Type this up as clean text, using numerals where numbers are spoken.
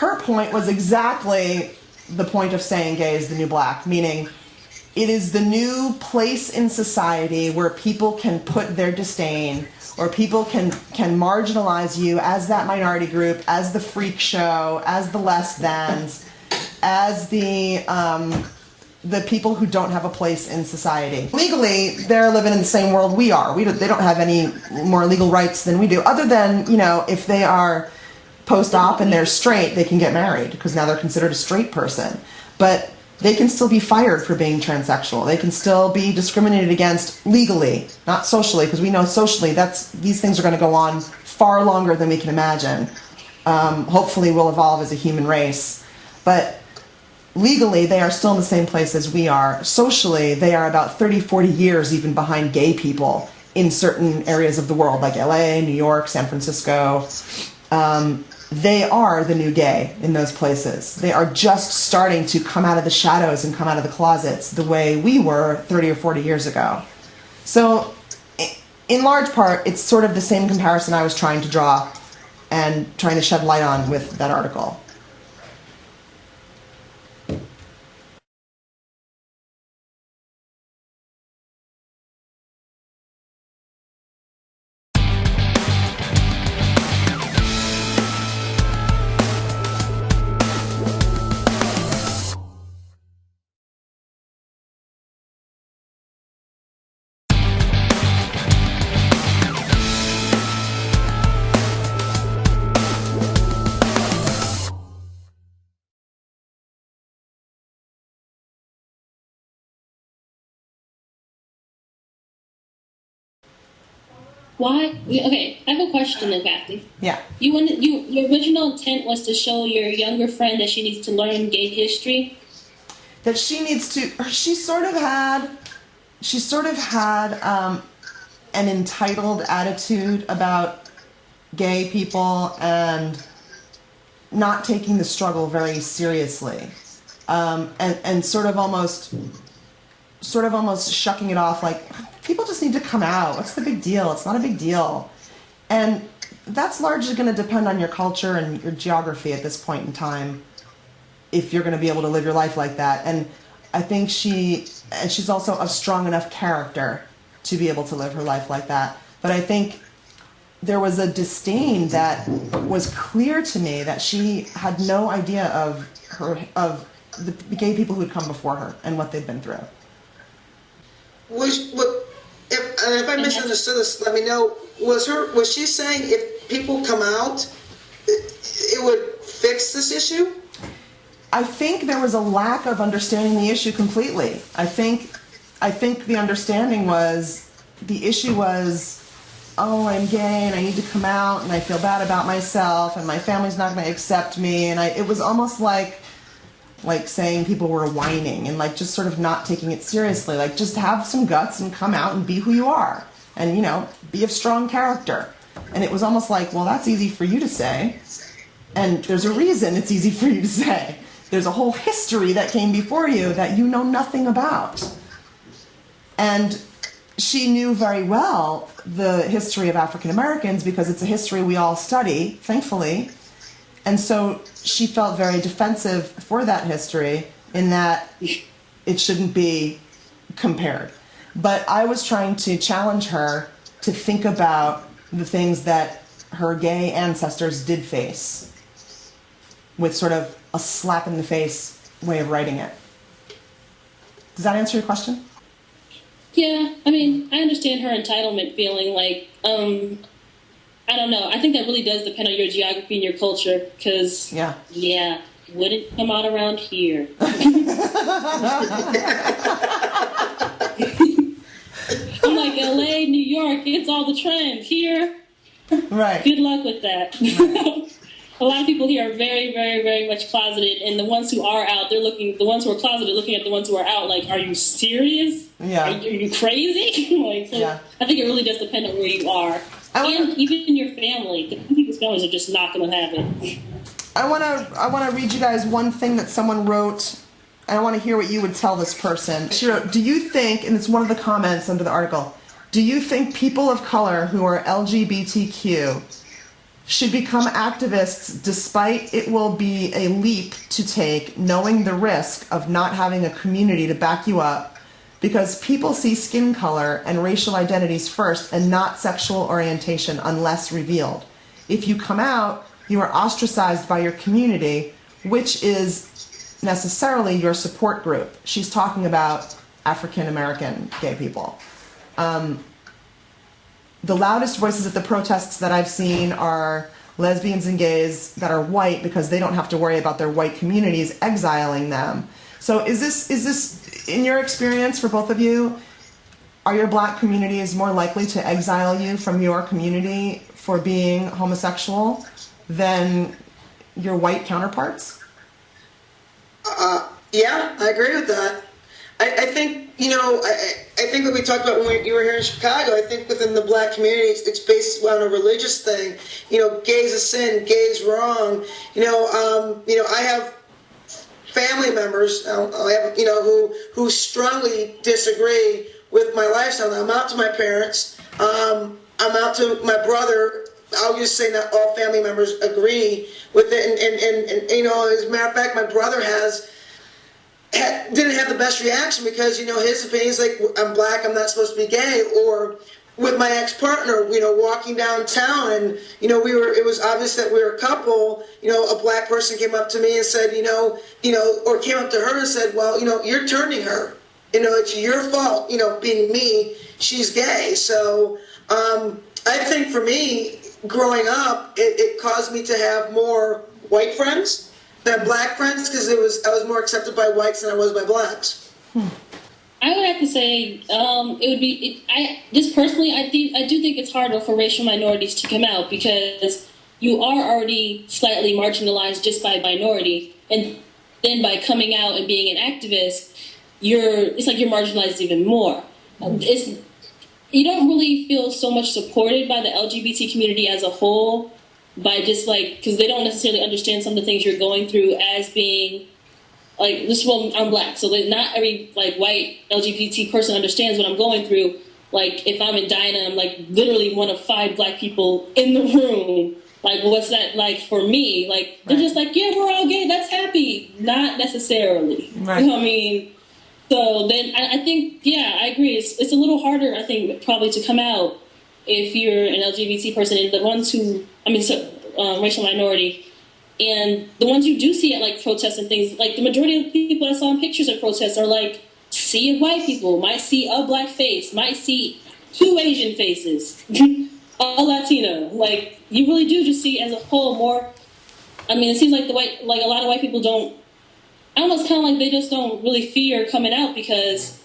her point was exactly the point of saying gay is the new black, meaning it is the new place in society where people can put their disdain, or people can marginalize you as that minority group, as the freak show, as the less thans, as the people who don't have a place in society. Legally, they're living in the same world we are. They don't have any more legal rights than we do, other than, if they are post-op and they're straight, they can get married because now they're considered a straight person. But they can still be fired for being transsexual. They can still be discriminated against legally, not socially, because we know socially these things are going to go on far longer than we can imagine. Hopefully we'll evolve as a human race. But legally, they are still in the same place as we are. Socially, they are about 30, 40 years even behind gay people in certain areas of the world, like LA, New York, San Francisco. They are the new gay in those places. They are just starting to come out of the shadows and come out of the closets the way we were 30 or 40 years ago. So, in large part, it's sort of the same comparison I was trying to draw and trying to shed light on with that article. Why? Okay, I have a question though, Cathy. Yeah. Your original intent was to show your younger friend that she needs to learn gay history. That she needs to. She sort of had an entitled attitude about gay people and not taking the struggle very seriously, and sort of almost shucking it off like, people just need to come out. What's the big deal? It's not a big deal. And that's largely going to depend on your culture and your geography at this point in time, if you're going to be able to live your life like that. And I think she's also a strong enough character to be able to live her life like that. But I think there was a disdain that was clear to me that she had no idea of the gay people who had come before her and what they'd been through. If I misunderstood this, let me know. Was she saying if people come out, it would fix this issue? I think there was a lack of understanding the issue completely. I think the understanding was, the issue was, oh, I'm gay and I need to come out and I feel bad about myself and my family's not going to accept me. And it was almost like saying people were whining and just sort of not taking it seriously. Just have some guts and come out and be who you are and, be of strong character. And it was almost like, well, that's easy for you to say. And there's a reason it's easy for you to say. There's a whole history that came before you that you know nothing about. And she knew very well the history of African Americans because it's a history we all study, thankfully. And so she felt very defensive for that history in that it shouldn't be compared. But I was trying to challenge her to think about the things that her gay ancestors did face with sort of a slap in the face way of writing it. Does that answer your question? Yeah, I mean, I understand her entitlement feeling I don't know. I think that really does depend on your geography and your culture, because, yeah, wouldn't come out around here. I'm like, LA, New York, it's all the trends. Here, right. Good luck with that. Right. A lot of people here are very, very, very much closeted, and the ones who are out, the ones who are closeted looking at the ones who are out like, are you serious? Yeah. Are you crazy? Yeah. I think it really does depend on where you are. And even your family. The people's families are just not going to have it. I want to read you guys one thing that someone wrote, and I want to hear what you would tell this person. She wrote, do you think, and it's one of the comments under the article, do you think people of color who are LGBTQ should become activists despite it will be a leap to take, knowing the risk of not having a community to back you up, because people see skin color and racial identities first and not sexual orientation unless revealed. If you come out, you are ostracized by your community, which is necessarily your support group. She's talking about African American gay people. The loudest voices at the protests that I've seen are lesbians and gays that are white because they don't have to worry about their white communities exiling them. So is this in your experience for both of you, are your black communities more likely to exile you from your community for being homosexual than your white counterparts? Yeah, I agree with that. I think, I think what we talked about when you were here in Chicago, I think within the black community, it's based on a religious thing. Gay's a sin, gay's wrong. I have family members, who strongly disagree with my lifestyle. I'm out to my parents. I'm out to my brother. I'll just say not all family members agree with it. And as a matter of fact, my brother didn't have the best reaction because, his opinion is like, I'm black, I'm not supposed to be gay. Or with my ex-partner, walking downtown and, it was obvious that we were a couple, a black person came up to me and said, or came up to her and said, well, you're turning her. It's your fault, being me, she's gay. So I think for me, growing up, it caused me to have more white friends than black friends because I was more accepted by whites than I was by blacks. I would have to say it would be. Just personally, I do think it's harder for racial minorities to come out because you are already slightly marginalized just by minority, and then by coming out and being an activist, it's like you're marginalized even more. You don't really feel so much supported by the LGBT community as a whole. By just because they don't necessarily understand some of the things you're going through as being I'm black, so that not every white LGBT person understands what I'm going through. If I'm in Dinah, I'm literally one of 5 black people in the room. What's that like for me? They're just yeah, we're all gay, that's happy. Not necessarily. Right. You know what I mean? So then I think, yeah, I agree. It's a little harder, I think, probably to come out if you're an LGBT person. And the ones who, racial minority, and the ones you do see at protests and things, the majority of people I saw in pictures of protests are sea of white people, might see a black face, might see 2 Asian faces, a Latino. You really do just see as a whole more. It seems like a lot of white people don't. I almost kind of they just don't really fear coming out because